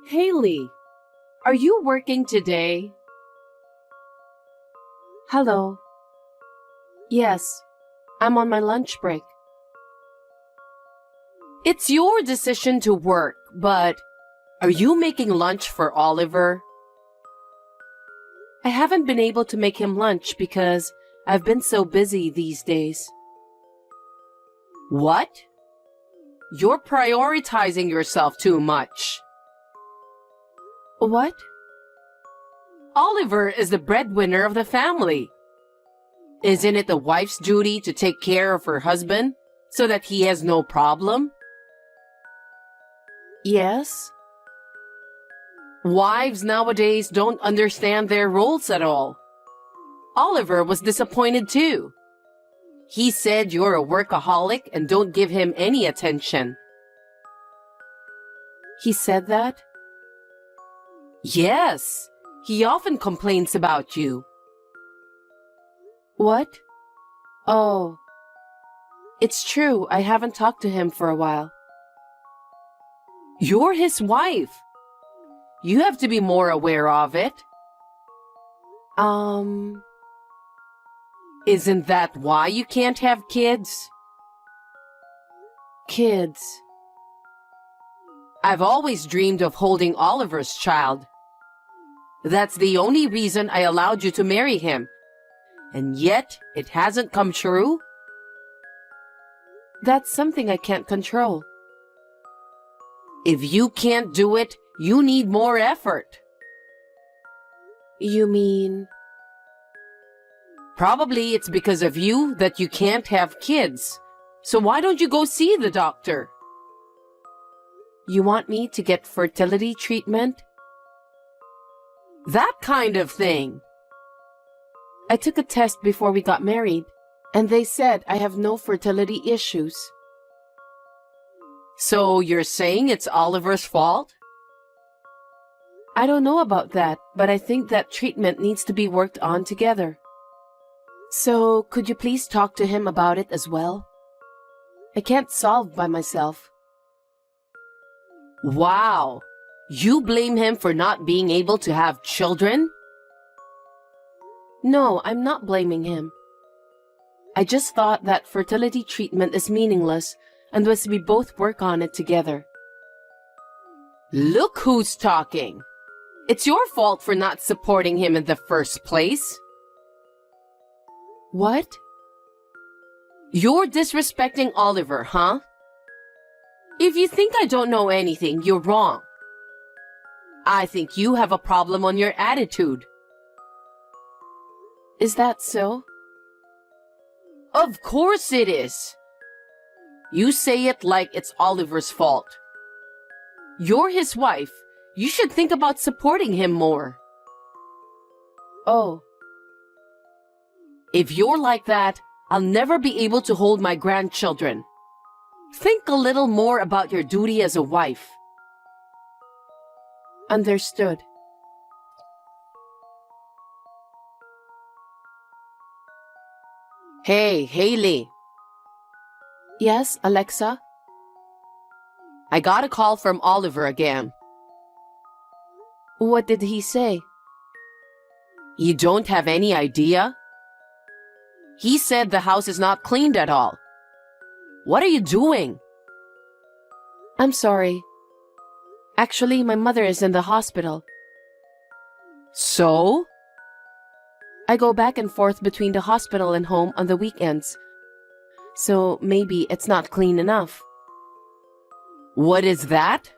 Haley, are you working today? Hello. Yes, I'm on my lunch break. It's your decision to work, but are you making lunch for Oliver? I haven't been able to make him lunch because I've been so busy these days. What? You're prioritizing yourself too much. What? Oliver is the breadwinner of the family. Isn't it the wife's duty to take care of her husband so that he has no problem? Yes. Wives nowadays don't understand their roles at all. Oliver was disappointed too. He said you're a workaholic and don't give him any attention. He said that? Yes. He often complains about you. What? Oh. It's true, I haven't talked to him for a while. You're his wife. You have to be more aware of it. Isn't that why you can't have kids? Kids. I've always dreamed of holding Oliver's child. That's the only reason I allowed you to marry him. And yet, it hasn't come true? That's something I can't control. If you can't do it, you need more effort. You mean? Probably it's because of you that you can't have kids. So why don't you go see the doctor? You want me to get fertility treatment? That kind of thing. I took a test before we got married, and they said I have no fertility issues. So you're saying it's Oliver's fault? I don't know about that, but I think that treatment needs to be worked on together. So could you please talk to him about it as well? I can't solve by myself. Wow! You blame him for not being able to have children? No, I'm not blaming him. I just thought that fertility treatment is meaningless unless we both work on it together. Look who's talking! It's your fault for not supporting him in the first place. What? You're disrespecting Oliver, huh? If you think I don't know anything, you're wrong. I think you have a problem on your attitude. Is that so? Of course it is. You say it like it's Oliver's fault. You're his wife. You should think about supporting him more. Oh. If you're like that, I'll never be able to hold my grandchildren. Think a little more about your duty as a wife. Understood. Hey, Haley. Yes, Alexa? I got a call from Oliver again. What did he say? You don't have any idea? He said the house is not cleaned at all. What are you doing? I'm sorry. Actually, my mother is in the hospital. So? I go back and forth between the hospital and home on the weekends. So maybe it's not clean enough. What is that?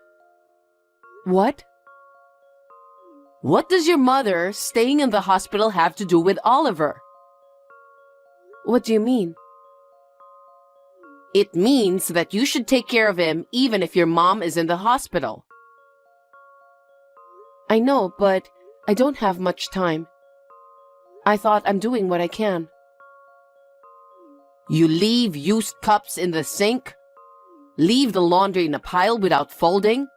What? What does your mother staying in the hospital have to do with Oliver? What do you mean? It means that you should take care of him even if your mom is in the hospital. I know, but I don't have much time. I thought I'm doing what I can. You leave used cups in the sink? Leave the laundry in a pile without folding?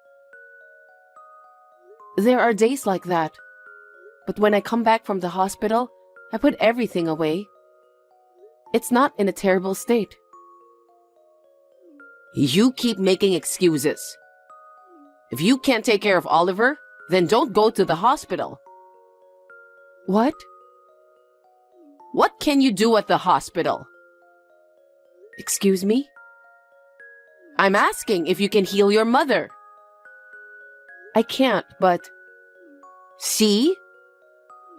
There are days like that. But when I come back from the hospital, I put everything away. It's not in a terrible state. You keep making excuses. If you can't take care of Oliver, then don't go to the hospital. What? What can you do at the hospital? Excuse me? I'm asking if you can heal your mother. I can't, but... See?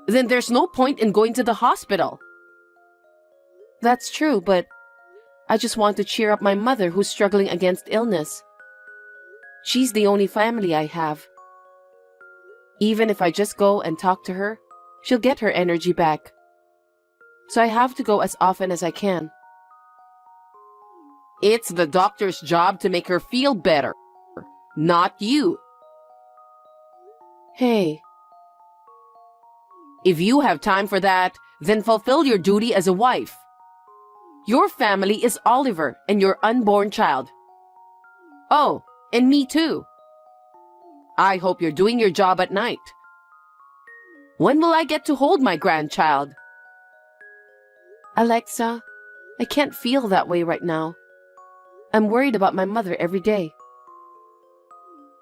Then there's no point in going to the hospital. That's true, but I just want to cheer up my mother who's struggling against illness. She's the only family I have. Even if I just go and talk to her, she'll get her energy back. So I have to go as often as I can. It's the doctor's job to make her feel better, not you. Hey. If you have time for that, then fulfill your duty as a wife. Your family is Oliver and your unborn child. Oh, and me too. I hope you're doing your job at night. When will I get to hold my grandchild? Alexa, I can't feel that way right now. I'm worried about my mother every day.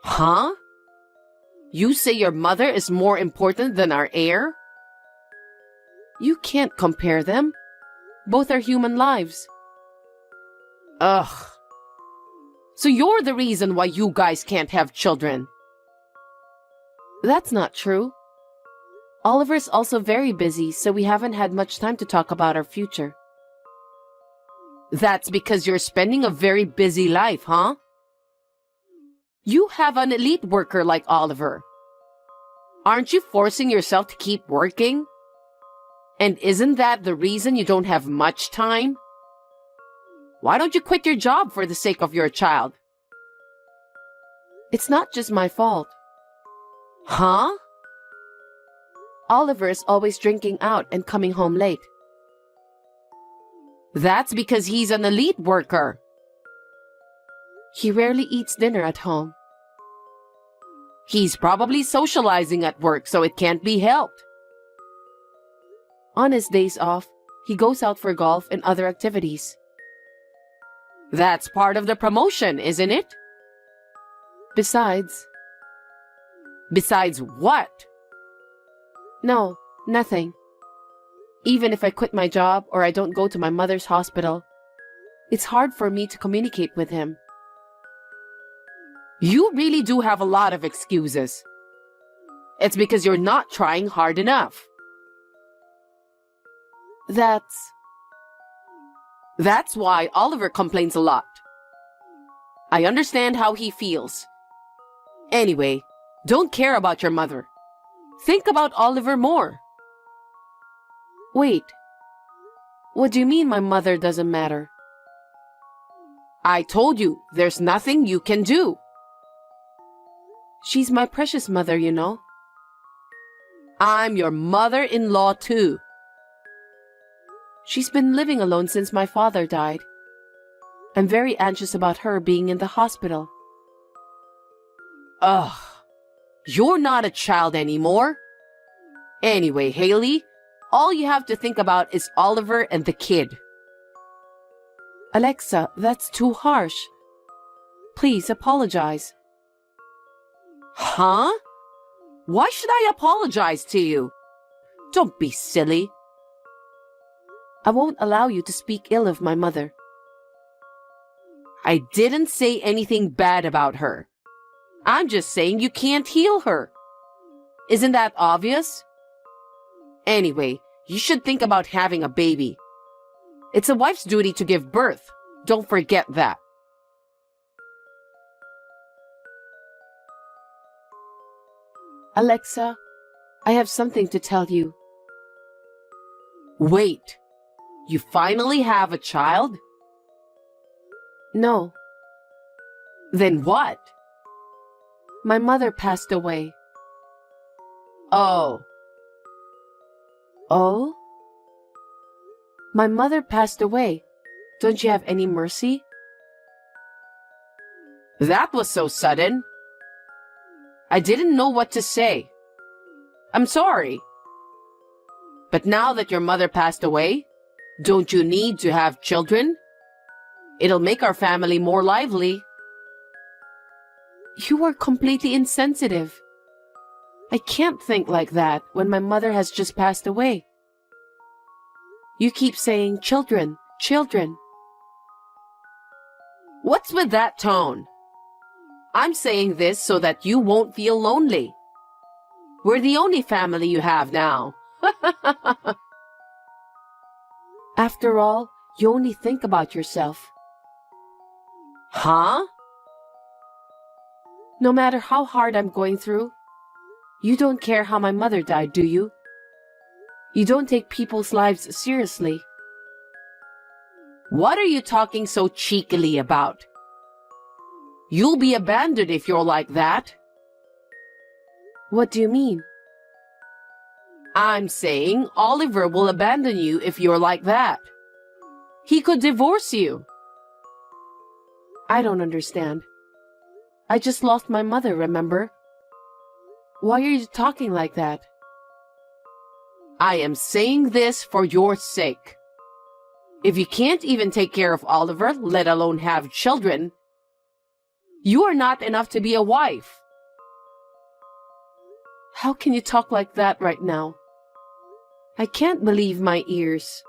Huh? You say your mother is more important than our heir? You can't compare them. Both are human lives. Ugh. So you're the reason why you guys can't have children. That's not true. Oliver's also very busy, so we haven't had much time to talk about our future. That's because you're spending a very busy life, huh? You have an elite worker like Oliver. Aren't you forcing yourself to keep working? And isn't that the reason you don't have much time? Why don't you quit your job for the sake of your child? It's not just my fault. Huh? Oliver is always drinking out and coming home late. That's because he's an elite worker. He rarely eats dinner at home. He's probably socializing at work, so it can't be helped. On his days off, he goes out for golf and other activities. That's part of the promotion, isn't it? Besides what? No, nothing. Even if I quit my job or I don't go to my mother's hospital, it's hard for me to communicate with him. You really do have a lot of excuses. It's because you're not trying hard enough. That's why Oliver complains a lot. I understand how he feels. Anyway, don't care about your mother. Think about Oliver more. Wait. What do you mean my mother doesn't matter? I told you, there's nothing you can do. She's my precious mother, you know. I'm your mother-in-law too. She's been living alone since my father died. I'm very anxious about her being in the hospital. Ugh. You're not a child anymore. Anyway, Haley, all you have to think about is Oliver and the kid. Alexa, that's too harsh. Please apologize. Huh? Why should I apologize to you? Don't be silly. I won't allow you to speak ill of my mother. I didn't say anything bad about her. I'm just saying you can't heal her. Isn't that obvious? Anyway, you should think about having a baby. It's a wife's duty to give birth. Don't forget that. Alexa, I have something to tell you. Wait, you finally have a child? No. Then what? My mother passed away. Oh. Oh? My mother passed away. Don't you have any mercy? That was so sudden. I didn't know what to say. I'm sorry. But now that your mother passed away, don't you need to have children? It'll make our family more lively. You are completely insensitive. I can't think like that when my mother has just passed away. You keep saying children, children. What's with that tone? I'm saying this so that you won't feel lonely. We're the only family you have now. After all, you only think about yourself. Huh? No matter how hard I'm going through, you don't care how my mother died, do you? You don't take people's lives seriously. What are you talking so cheekily about? You'll be abandoned if you're like that. What do you mean? I'm saying Oliver will abandon you if you're like that. He could divorce you. I don't understand. I just lost my mother, remember? Why are you talking like that? I am saying this for your sake. If you can't even take care of Oliver, let alone have children, you are not enough to be a wife. How can you talk like that right now? I can't believe my ears.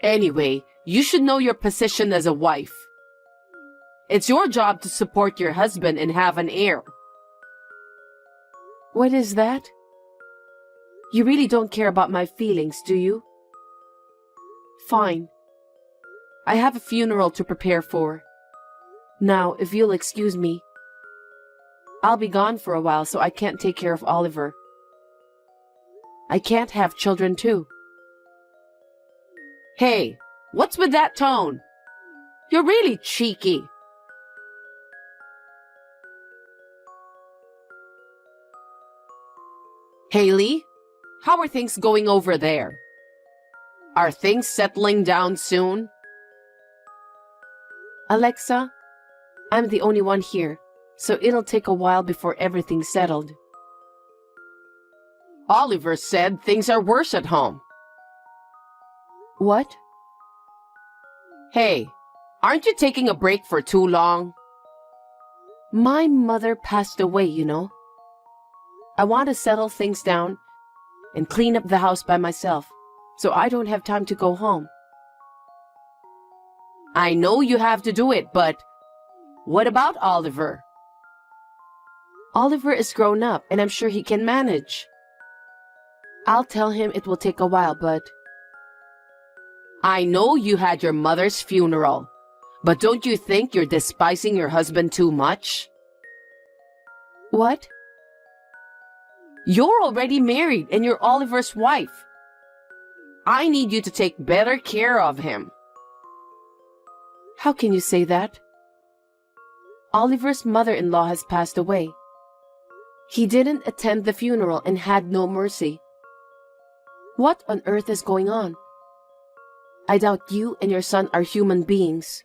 Anyway, you should know your position as a wife. It's your job to support your husband and have an heir. What is that? You really don't care about my feelings, do you? Fine. I have a funeral to prepare for. Now, if you'll excuse me, I'll be gone for a while, so I can't take care of Oliver. I can't have children too. Hey, what's with that tone? You're really cheeky. Haley, how are things going over there? Are things settling down soon? Alexa, I'm the only one here, so it'll take a while before everything's settled. Oliver said things are worse at home. What? Hey, aren't you taking a break for too long? My mother passed away, you know. I want to settle things down and clean up the house by myself, so I don't have time to go home. I know you have to do it, but what about Oliver? Oliver is grown up, and I'm sure he can manage. I'll tell him it will take a while, but... I know you had your mother's funeral, but don't you think you're despising your husband too much? What? You're already married and you're Oliver's wife. I need you to take better care of him. How can you say that? Oliver's mother-in-law has passed away. He didn't attend the funeral and had no mercy. What on earth is going on? I doubt you and your son are human beings.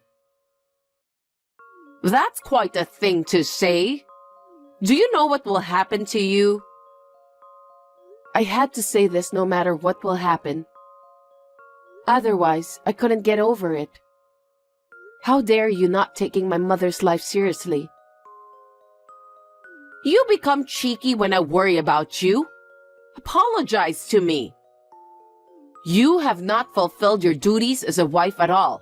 That's quite a thing to say. Do you know what will happen to you? I had to say this no matter what will happen. Otherwise, I couldn't get over it. How dare you not taking my mother's life seriously? You become cheeky when I worry about you. Apologize to me. You have not fulfilled your duties as a wife at all.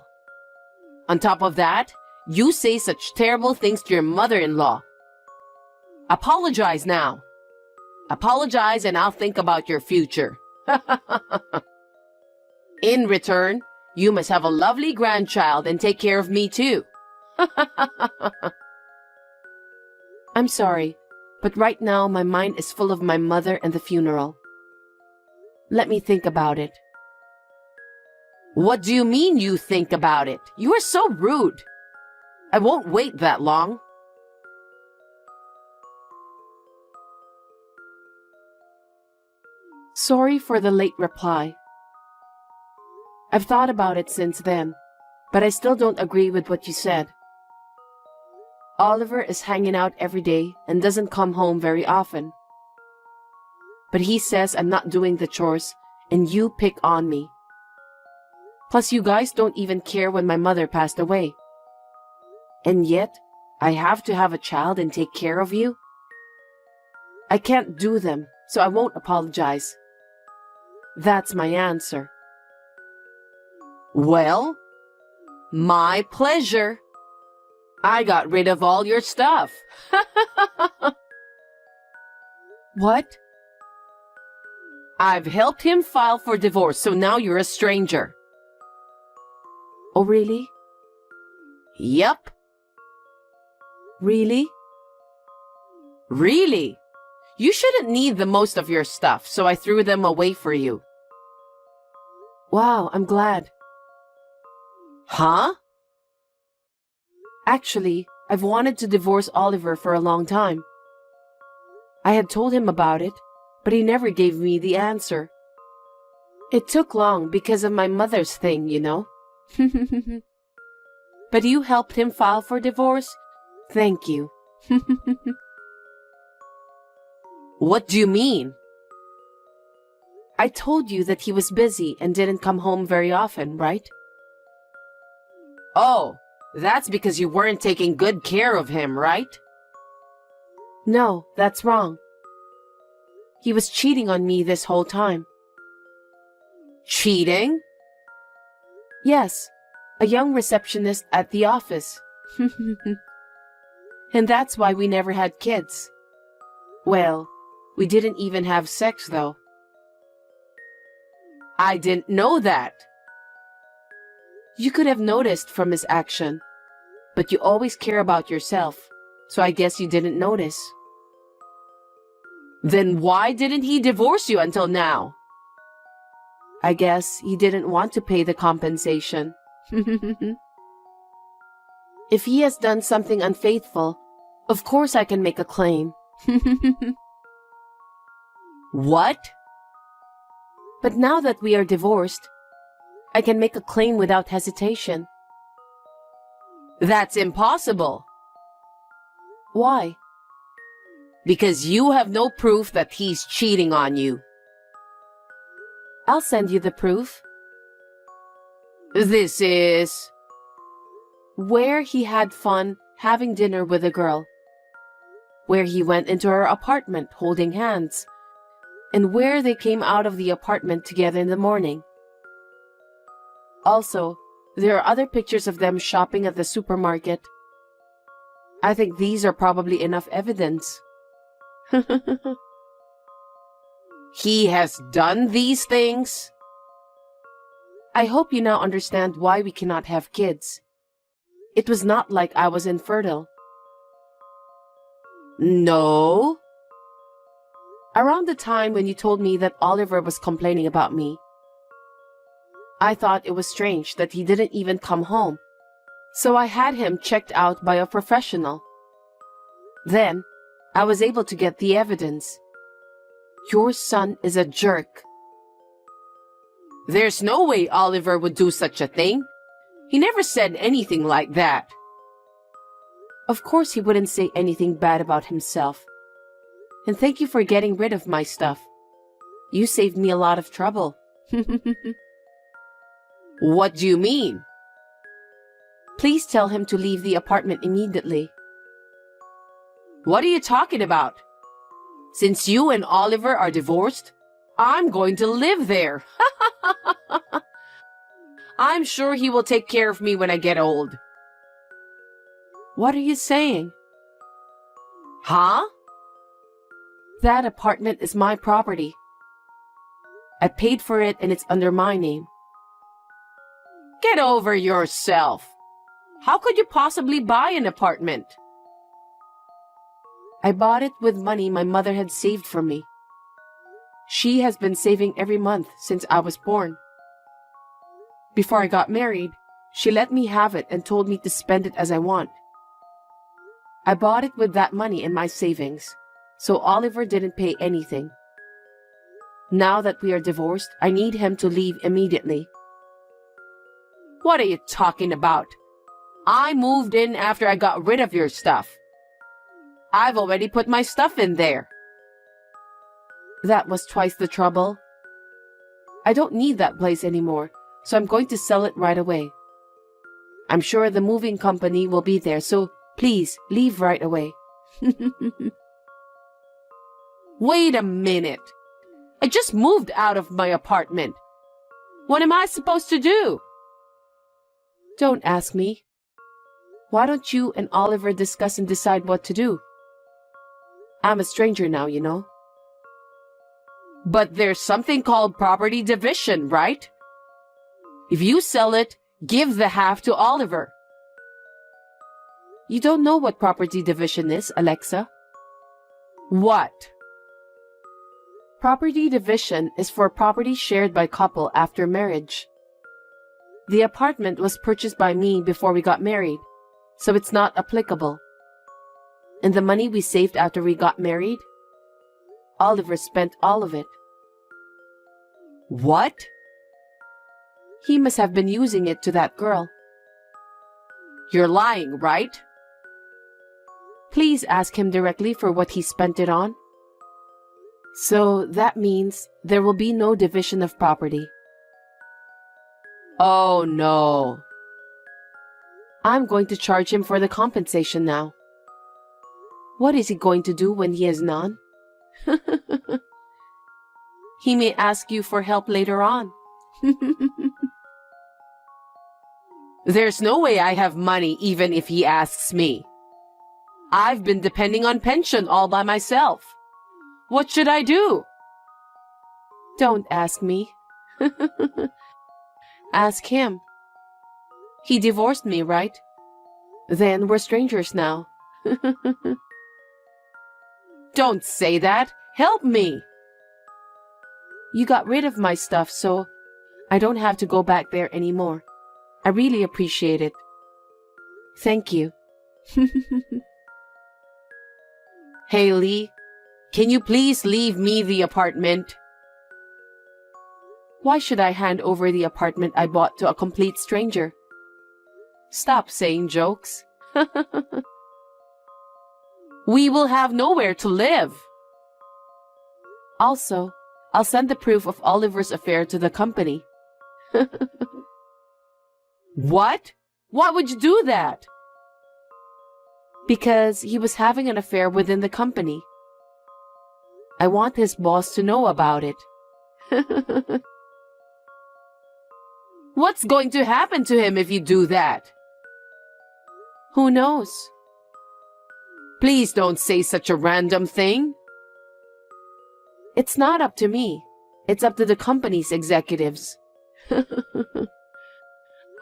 On top of that, you say such terrible things to your mother-in-law. Apologize now. Apologize and I'll think about your future. In return, you must have a lovely grandchild and take care of me too. I'm sorry, but right now my mind is full of my mother and the funeral. Let me think about it. What do you mean you think about it? You are so rude. I won't wait that long. Sorry for the late reply. I've thought about it since then, but I still don't agree with what you said. Oliver is hanging out every day and doesn't come home very often. But he says I'm not doing the chores and you pick on me. Plus you guys don't even care when my mother passed away. And yet, I have to have a child and take care of you? I can't do them, so I won't apologize. That's my answer. Well, my pleasure. I got rid of all your stuff. What? I've helped him file for divorce, so now you're a stranger. Oh, really? Yep. Really? Really? You shouldn't need the most of your stuff, so I threw them away for you. Wow, I'm glad. Huh? Actually, I've wanted to divorce Oliver for a long time. I had told him about it, but he never gave me the answer. It took long because of my mother's thing, you know. But you helped him file for divorce? Thank you. What do you mean? I told you that he was busy and didn't come home very often, right? Oh, that's because you weren't taking good care of him, right? No, that's wrong. He was cheating on me this whole time. Cheating? Yes, a young receptionist at the office. And that's why we never had kids. Well, we didn't even have sex, though. I didn't know that. You could have noticed from his action, but you always care about yourself, so I guess you didn't notice. Then why didn't he divorce you until now? I guess he didn't want to pay the compensation. If he has done something unfaithful, of course I can make a claim. What? But now that we are divorced, I can make a claim without hesitation. That's impossible. Why? Because you have no proof that he's cheating on you. I'll send you the proof. This is... where he had fun having dinner with a girl, where he went into her apartment holding hands, and where they came out of the apartment together in the morning. Also, there are other pictures of them shopping at the supermarket. I think these are probably enough evidence. He has done these things? I hope you now understand why we cannot have kids. It was not like I was infertile. No. Around the time when you told me that Oliver was complaining about me, I thought it was strange that he didn't even come home, so I had him checked out by a professional. Then, I was able to get the evidence. Your son is a jerk. There's no way Oliver would do such a thing. He never said anything like that. Of course he wouldn't say anything bad about himself. And thank you for getting rid of my stuff. You saved me a lot of trouble. What do you mean? Please tell him to leave the apartment immediately. What are you talking about? Since you and Oliver are divorced, I'm going to live there. I'm sure he will take care of me when I get old. What are you saying? Huh? That apartment is my property. I paid for it and it's under my name. Get over yourself. How could you possibly buy an apartment? I bought it with money my mother had saved for me. She has been saving every month since I was born. Before I got married, she let me have it and told me to spend it as I want. I bought it with that money in my savings, so Oliver didn't pay anything. Now that we are divorced, I need him to leave immediately. What are you talking about? I moved in after I got rid of your stuff. I've already put my stuff in there. That was twice the trouble. I don't need that place anymore, so I'm going to sell it right away. I'm sure the moving company will be there, so Please, leave right away. Wait a minute. I just moved out of my apartment. What am I supposed to do? Don't ask me. Why don't you and Oliver discuss and decide what to do? I'm a stranger now, you know. But there's something called property division, right? If you sell it, give the half to Oliver. You don't know what property division is, Alexa. What? Property division is for property shared by couple after marriage. The apartment was purchased by me before we got married, so it's not applicable. And the money we saved after we got married, Oliver spent all of it. What? He must have been using it to that girl. You're lying, right? Please ask him directly for what he spent it on. So that means there will be no division of property. Oh no. I'm going to charge him for the compensation now. What is he going to do when he has none? He may ask you for help later on. There's no way I have money even if he asks me. I've been depending on pension all by myself. What should I do? Don't ask me. Ask him. He divorced me, right? Then we're strangers now. Don't say that. Help me. You got rid of my stuff, so I don't have to go back there anymore. I really appreciate it. Thank you. Haley, can you please leave me the apartment? Why should I hand over the apartment I bought to a complete stranger? Stop saying jokes. We will have nowhere to live. Also, I'll send the proof of Oliver's affair to the company. What? Why would you do that? Because he was having an affair within the company. I want his boss to know about it. What's going to happen to him if you do that? Who knows? Please don't say such a random thing. It's not up to me. It's up to the company's executives.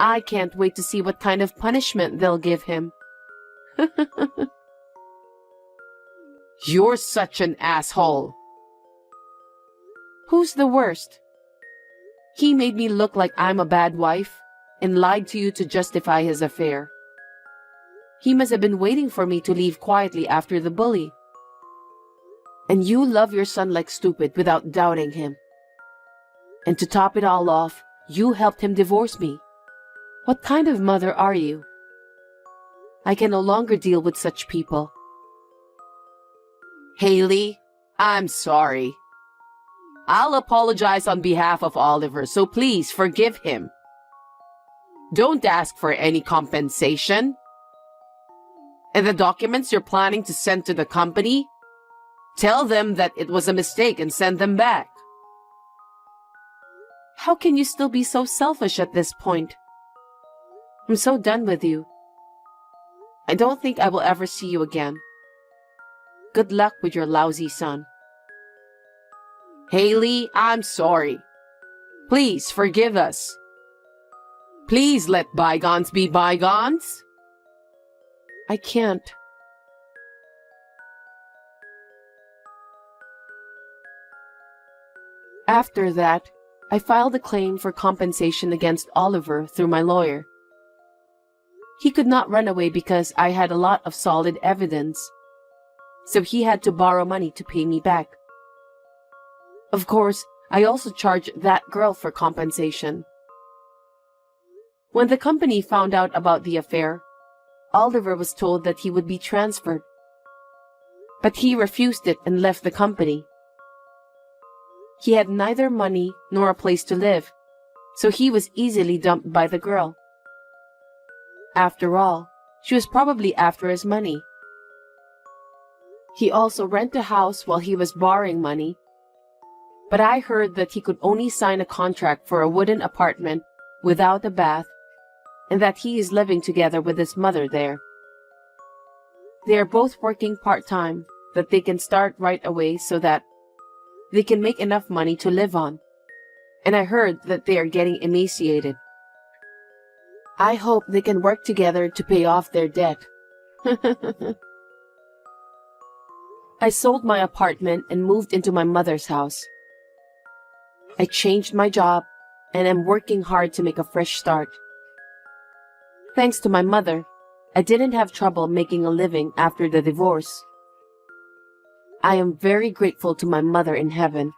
I can't wait to see what kind of punishment they'll give him. You're such an asshole. Who's the worst? He made me look like I'm a bad wife and lied to you to justify his affair. He must have been waiting for me to leave quietly after the bully. And you love your son like stupid without doubting him. And to top it all off, you helped him divorce me. What kind of mother are you? I can no longer deal with such people. Haley, I'm sorry. I'll apologize on behalf of Oliver, so please forgive him. Don't ask for any compensation. And the documents you're planning to send to the company, tell them that it was a mistake and send them back. How can you still be so selfish at this point? I'm so done with you. I don't think I will ever see you again. Good luck with your lousy son. Haley, I'm sorry. Please forgive us. Please let bygones be bygones. I can't. After that, I filed a claim for compensation against Oliver through my lawyer. He could not run away because I had a lot of solid evidence, so he had to borrow money to pay me back. Of course, I also charged that girl for compensation. When the company found out about the affair, Oliver was told that he would be transferred. But he refused it and left the company. He had neither money nor a place to live, so he was easily dumped by the girl. After all, She was probably after his money. He also rented a house while he was borrowing money, but I heard that he could only sign a contract for a wooden apartment without a bath, and that he is living together with his mother there. They are both working part-time that they can start right away so that they can make enough money to live on. And I heard that they are getting emaciated. I hope they can work together to pay off their debt. I sold my apartment and moved into my mother's house. I changed my job and am working hard to make a fresh start. Thanks to my mother, I didn't have trouble making a living after the divorce. I am very grateful to my mother in heaven.